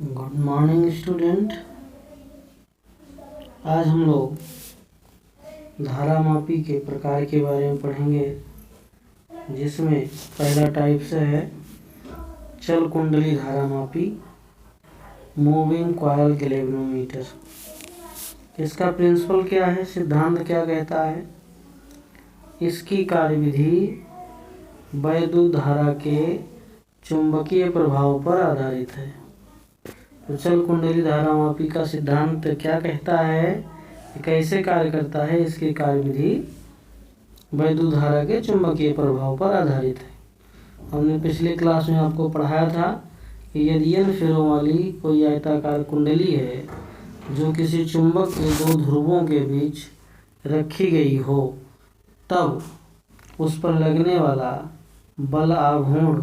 Good morning student. आज हम लोग धारामापी के प्रकार के बारे में पढ़ेंगे, जिसमें पहला टाइप से है चल कुंडली धारामापी, मूविंग कॉइल गैल्वेनोमीटर। इसका प्रिंसिपल क्या है, सिद्धांत क्या कहता है, इसकी कार्यविधि वैद्युत धारा के चुंबकीय प्रभाव पर आधारित है। तो चल कुंडली धारामापी का सिद्धांत क्या कहता है, कैसे कार्य करता है, इसकी कार्यविधि वैद्युत धारा के चुंबकीय प्रभाव पर आधारित है। हमने पिछले क्लास में आपको पढ़ाया था कि यदि n फेरों वाली कोई आयताकार कुंडली है जो किसी चुंबक के दो ध्रुवों के बीच रखी गई हो, तब उस पर लगने वाला बल आघूर्ण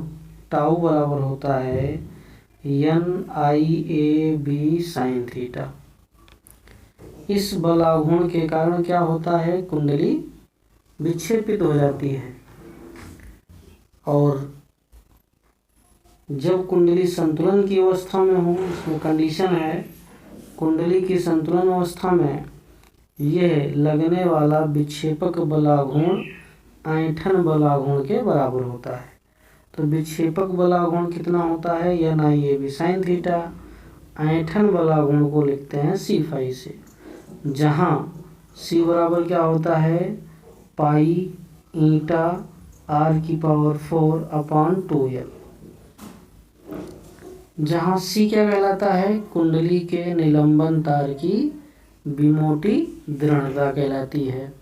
टाउ बराबर होता है NIAB sin थीटा। इस बल आघूर्ण के कारण क्या होता है, कुंडली विक्षेपित हो जाती है। और जब कुंडली संतुलन की अवस्था में हो, इसमें कंडीशन है, कुंडली की संतुलन अवस्था में यह लगने वाला विक्षेपक बलाघूर्ण ऐंठन बलाघूर्ण के बराबर होता है। तो विक्षेपक बलाघूर्ण कितना होता है, NIAB sin थीटा। ऐंठन बलाघूर्ण को लिखते हैं C फाई से, जहाँ C बराबर क्या होता है, पाई ईटा r⁴/2l, जहाँ C क्या कहलाता है, कुंडली के निलंबन तार की विमोटी दृढ़ता कहलाती है,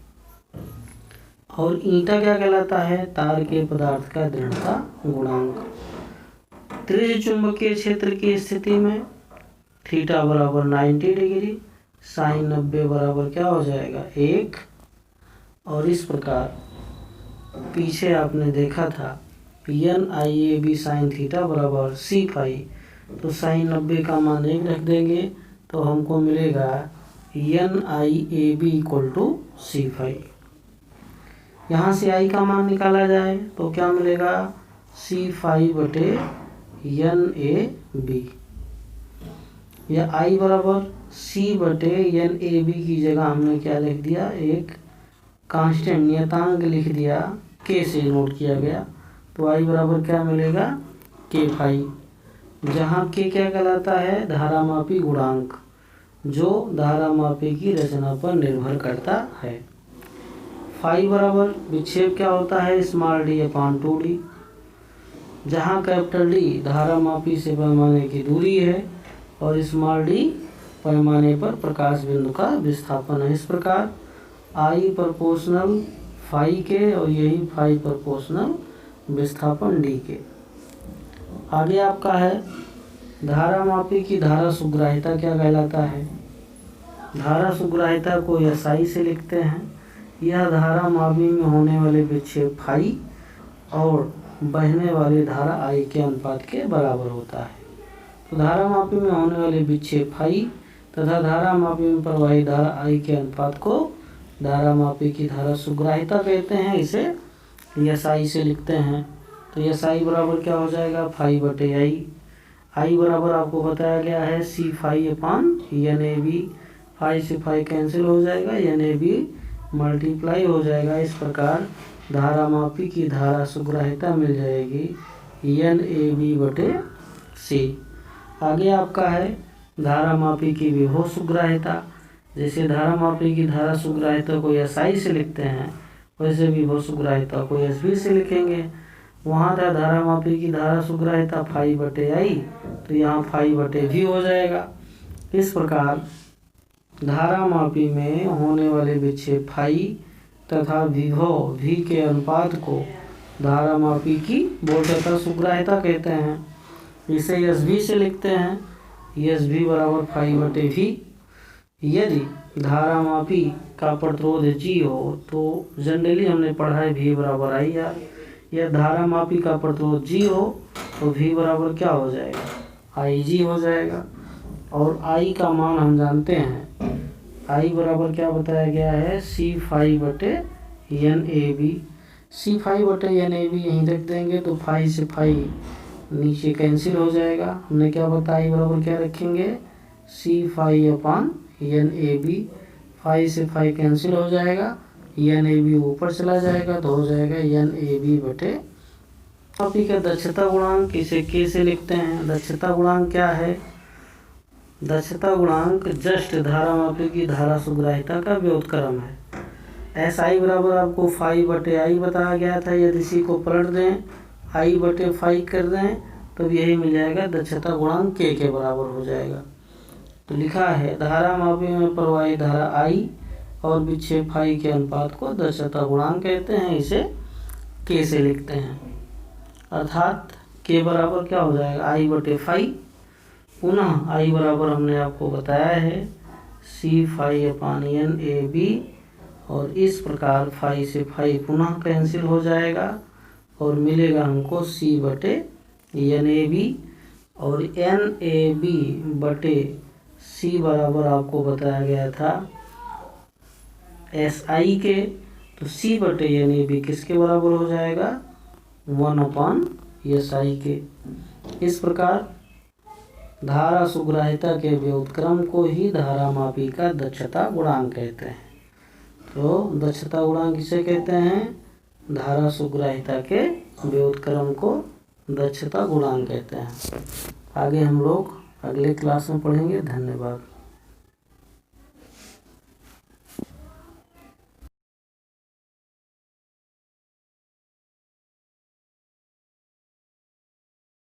और ईटा क्या कहलाता है, तार के पदार्थ का दृढ़ता गुणांक। त्रिज्य चुंबकीय क्षेत्र की स्थिति में थीटा बराबर 90 डिग्री, साइन 90 बराबर क्या हो जाएगा 1। और इस प्रकार पीछे आपने देखा था NIAB sin थीटा बराबर C फाई, तो साइन 90 का मान 1 रख देंगे तो हमको मिलेगा NIAB = C फाई। यहाँ से I का मान निकाला जाए तो क्या मिलेगा, C फाई बटे NAB, या I बराबर C बटे NAB की जगह हमने क्या लिख दिया, एक कांस्टेंट नियतांक लिख दिया, K से नोट किया गया। तो I बराबर क्या मिलेगा, K फाई, जहाँ K क्या कहलाता है, धारामापी गुणांक, जो धारामापी की रचना पर निर्भर करता है। फाई बराबर विक्षेप क्या होता है, d/2d, जहाँ D धारामापी से पैमाने की दूरी है और d पैमाने पर प्रकाश बिंदु का विस्थापन है। इस प्रकार I प्रोपोर्शनल फाई के और यही फाई प्रोपोर्शनल विस्थापन d के। आगे आपका है धारामापी की धारा सुग्राह्यता क्या कहलाता है। धारा सुग्राह्यता को SI से लिखते हैं। यह धारामापी में होने वाले विक्षेप फाई और बहने वाली धारा I के अनुपात के बराबर होता है। तो धारामापी में होने वाले विक्षेप फाई तथा धारामापी में प्रवाहित धारा I के अनुपात को धारामापी की धारा सुग्राह्यता कहते हैं। इसे SI से लिखते हैं। तो SI बराबर क्या हो जाएगा, फाई बटे I बराबर आपको बताया गया है C फाई/NAB। फाई से फाई कैंसिल हो जाएगा, NAB मल्टीप्लाई हो जाएगा। इस प्रकार धारामापी की धारा सुग्राह्यता मिल जाएगी NAB बटे C। आगे आपका है धारामापी की विभव सुग्राह्यता। जैसे धारामापी की धारा सुग्राह्यता को SI से लिखते हैं, वैसे विभव सुग्राह्यता को SV से लिखेंगे। वहाँ था धारामापी की धारा सुग्राह्यता फाई बटे I, तो यहाँ फाई बटे V हो जाएगा। इस प्रकार धारामापी में होने वाले विक्षेप फाई तथा विभव V के अनुपात को धारामापी की बोधयता सुग्राह्यता कहते हैं। इसे SV से लिखते हैं, SV बराबर फाई बटे V। यदि धारामापी का प्रतिरोध G हो तो जनरली हमने पढ़ा है V बराबर IR। यह धारामापी का प्रतिरोध G हो तो V बराबर क्या हो जाएगा, IG हो जाएगा। और I का मान हम जानते हैं, I बराबर क्या बताया गया है, C फाई बटे NAB। C फाई बटे NAB यहीं रख देंगे तो फाई से फाई नीचे कैंसिल हो जाएगा। हमने क्या बताया, बराबर क्या रखेंगे, C phi upon N A B. Phi से फाई कैंसिल हो जाएगा, एन ए बी ऊपर चला जाएगा तो हो जाएगा एन ए बी बटे। मापी का दक्षता गुणांक इसे के से लिखते हैं। दक्षता गुणांक क्या है, दक्षता गुणांक जस्ट धारा मापी की धारा सुग्राह्यता का व्युत्क्रम है। एस आई बराबर आपको फाई बटे आई बताया गया था। यदि इसी को पलट दें, आई बटे फाई कर दें तो यही मिल जाएगा, दक्षता गुणांक के बराबर हो जाएगा। तो लिखा है धारा मापी में प्रवाही धारा आई और विक्षेप फाई के अनुपात को दक्षता गुणांक कहते हैं, इसे के से लिखते हैं। अर्थात के बराबर क्या हो जाएगा, आई बटे फाई। पुनः आई बराबर हमने आपको बताया है C phi upon N A B, और इस प्रकार फाई से फाई पुनः कैंसिल हो जाएगा और मिलेगा हमको सी बटे एन ए बी, और एन ए बी बटे सी बराबर आपको बताया गया था एस आई के। तो सी बटे एन ए बी किसके बराबर हो जाएगा, 1/SI के। इस प्रकार धारा सुग्राह्यता के व्युत्क्रम को ही धारा मापी का दक्षता गुणांक कहते हैं। तो दक्षता गुणांक किसे कहते हैं, धारा सुग्राह्यता के व्युत्क्रम को दक्षता गुणांक कहते हैं। आगे हम लोग अगले क्लास में पढ़ेंगे। धन्यवाद।